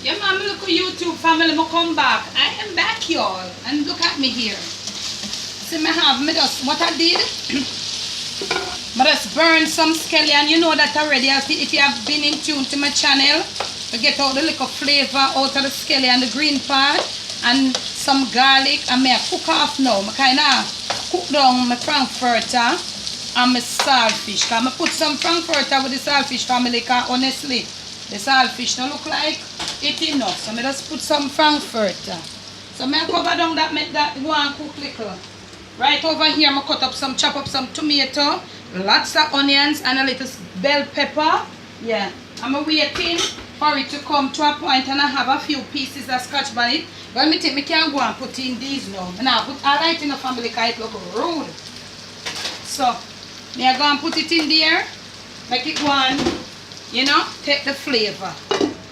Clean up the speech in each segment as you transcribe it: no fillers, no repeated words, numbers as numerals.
Yeah, mom, look at YouTube family, me come back. I am back, y'all. And look at me here. See, me have, me just, what I did, me just burn some scallion. You know that already. If you have been in tune to my channel, I get all the little flavor out of the scallion, the green part, and some garlic. And me cook off now. I kind of cook down my frankfurter and my saltfish. Because I put some frankfurter with the saltfish family, because honestly, the saltfish don't look like it enough. So I just put some frankfurter. So I cover down that, make that one cook little. Right over here, I cut up some, chop up some tomato, lots of onions, and a little bell pepper. Yeah, I'm waiting for it to come to a point, and I have a few pieces of scotch bonnet. Well, me think I can go and put in these now. And I put all right in the family because it look rude. So, me I go and put it in there, make it go and, you know, take the flavor.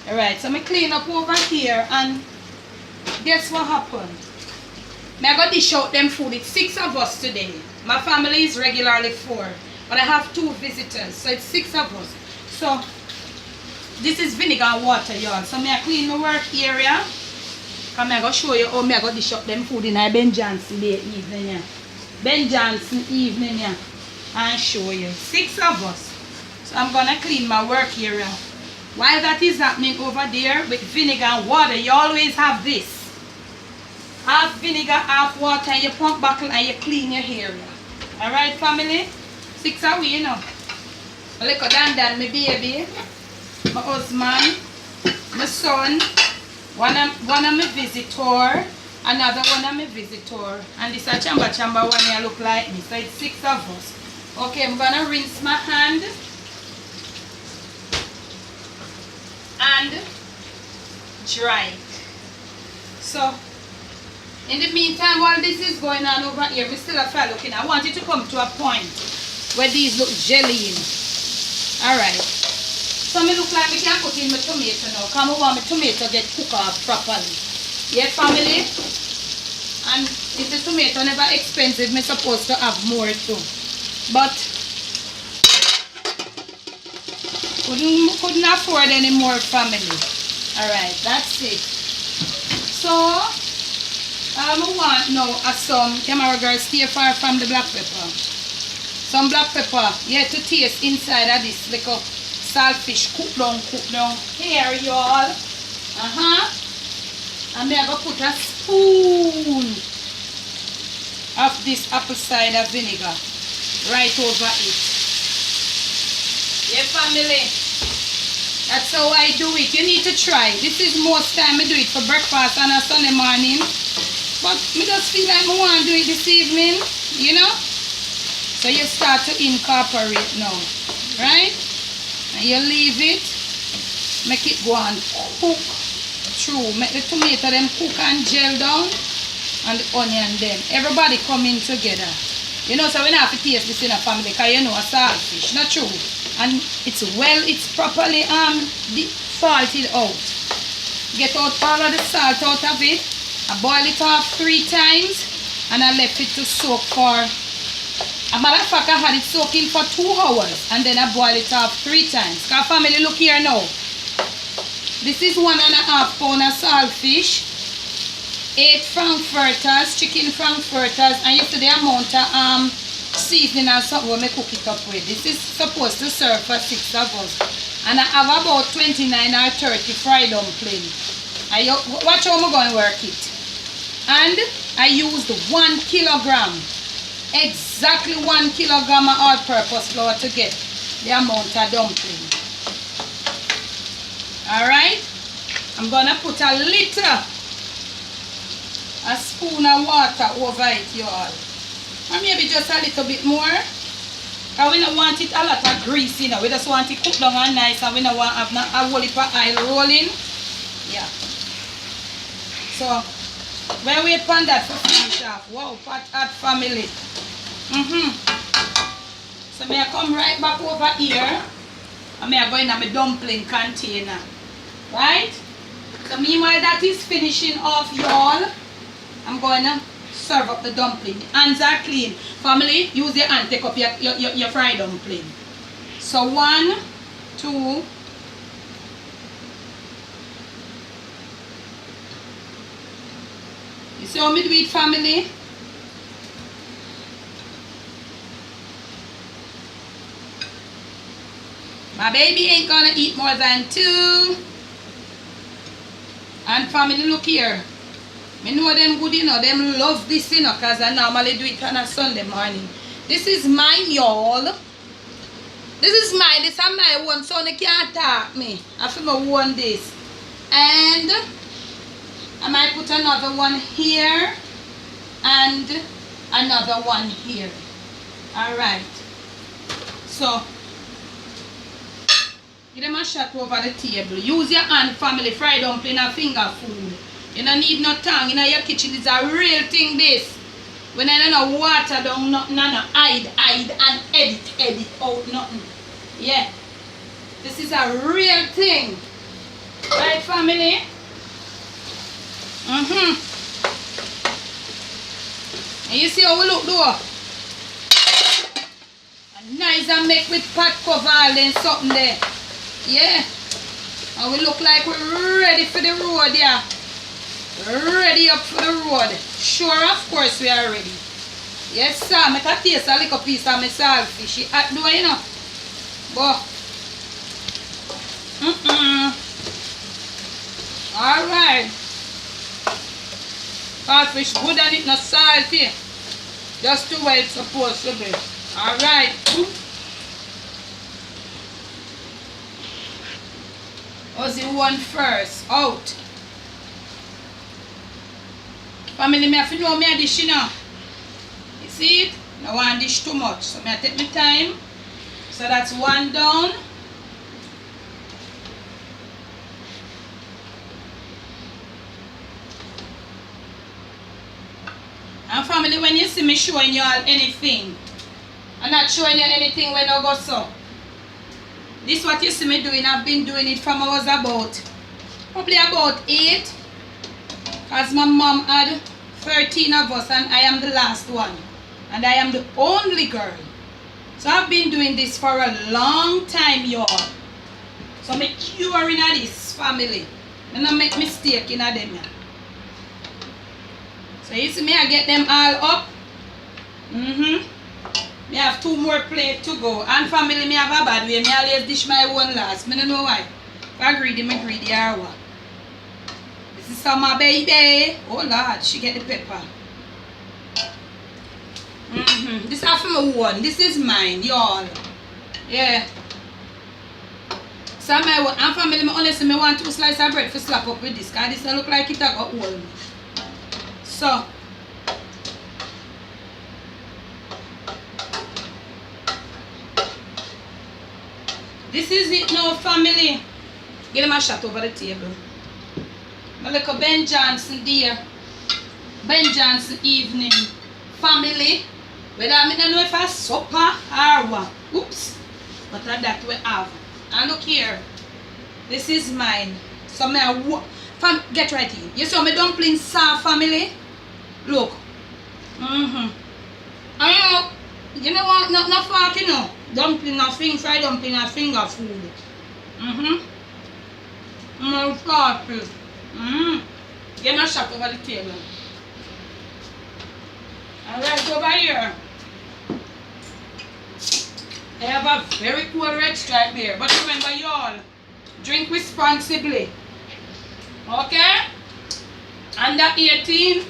Alright, so me clean up over here, and guess what happened? I got dish out them food. It's 6 of us today. My family is regularly 4. But I have 2 visitors. So it's 6 of us. So this is vinegar and water, y'all. So I clean my work area. Come I go show you how I got dish out them food in Ben Johnson day evening. Yeah. Ben Johnson evening, yeah. And show you. 6 of us. So I'm gonna clean my work area. While that is happening over there with vinegar and water, you always have this. Half vinegar, half water, and you pump buckle and you clean your area. Alright, family? 6 away, you know. A little Dan, my baby, my husband, my son, one of my visitor, another one of my visitor, and this a chamba one here look like me. So it's 6 of us. Okay, I'm gonna rinse my hand and dry it. So in the meantime, while this is going on over here, we still have to looking. I want it to come to a point where these look jelly in. Alright. So me look like we can put in my tomato now. Because I want my tomato get cooked off properly. Yeah, family? And if the tomato never expensive, me supposed to have more too. But couldn't afford any more, family. Alright, that's it. So I want now some camera girl stay far from the black pepper. Some black pepper, yeah, to taste inside of this little saltfish. Cook down here, y'all. And then I'm going to put a spoon of this apple cider vinegar right over it. Yeah, family. That's how I do it. You need to try. This is most time I do it for breakfast on a Sunday morning. But I just feel like I want to do it this evening, you know? So you start to incorporate now, right? And you leave it, make it go and cook through. Make the tomato them cook and gel down, and the onion them. Everybody come in together. You know, so we don't have to taste this in a family because you know a saltfish, not true. And it's properly salted out. Get out all of the salt out of it. I boil it off 3 times and I left it to soak for, a matter of fact, I had it soaking for 2 hours and then I boil it off 3 times. Because family, look here now. This is 1.5 pound of saltfish, 8 frankfurters, chicken frankfurters, and you see the amount of seasoning and something we cook it up with. This is supposed to serve for 6 of us. And I have about 29 or 30 fried dumplings. Watch how I'm going to work it. And I used 1 kilogram, exactly 1 kilogram of all-purpose flour to get the amount of dumpling. Alright, I'm going to put a spoon of water over it, y'all. And maybe just a little bit more. Because we don't want it a lot of grease, you know. We just want it cooked down and nice, and we don't want to have a whole heap of oil rolling. Yeah. So, when we wait on that for finish off. Wow, pot hot family. So, I come right back over here. And I go in my dumpling container. Right? So, meanwhile that is finishing off, y'all, I'm going to serve up the dumpling. The hands are clean. Family, use your hand, take up your fried dumpling. So 1, 2, You see how me do it, family? My baby ain't gonna eat more than 2. And family, look here. Me know them good, you know. Them love this, you know, because I normally do it on a Sunday morning. This is mine, y'all. This is mine. This is my one, so they can't talk me. I feel my one this. And I might put another one here and another one here. Alright. So, give them a shot over the table. Use your hand, family. Fried dumpling and finger food. You don't need no tongue. In your kitchen, it's a real thing, this. When I don't know water down, nothing, no, hide, and edit out, nothing. Yeah. This is a real thing. Right, family? And you see how we look, though? And nice and make with pot cover and something there. Yeah. And we look like we're ready for the road, yeah. Ready up for the road. Sure, of course we are ready. Yes, sir. Make a taste a little piece of my saltfish. She hot though, you know. But alright. Saltfish good and it not salty. Just the way it's supposed to be. Alright. Was the one first? Out. Family, me have to know me a dish, you know. You see it? I don't want dish too much. So I take my time. So that's one down. And family, when you see me showing you all anything, I'm not showing you anything when I go so. This is what you see me doing. I've been doing it from I was probably about 8. Because my mom had 13 of us and I am the last one. And I am the only girl. So I've been doing this for a long time, y'all. So I'm curing this family. And I make mistake in them. So you see me, I get them all up. Me have 2 more plates to go. And family, me have a bad way. Me always dish my one last. I don't know why. If I greedy, me greedy or what. This is for my baby. Oh Lord, she get the pepper. This is for my one. This is mine, y'all. Yeah. So my one. And family, me honestly, me want 2 slices of bread for slap up with this. Because this look like it got old. So. This is it now, family. Get them a shot over the table. My little Ben Johnson dear. Ben Johnson evening. Family. Whether I don't know if I supper or what. Oops. But that we have. And look here. This is mine. So I get right here. You saw my dumpling soft, family? Look. And you know what? Not far, you know. Dumpling a thing, fried dumpling a finger food. No sauces. Get my shot over the table. And right over here. I have a very cool red stripe here. But remember y'all, drink responsibly. Okay? Under 18,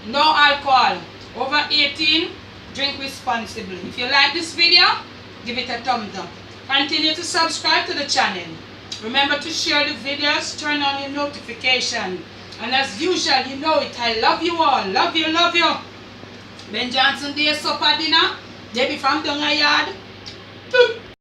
no alcohol. Over 18, drink responsibly. If you like this video, give it a thumbs up. Continue to subscribe to the channel. Remember to share the videos, turn on your notification. And as usual, you know it, I love you all. Love you, love you. Ben Johnson Day supper dinner. Debbie from down a yard.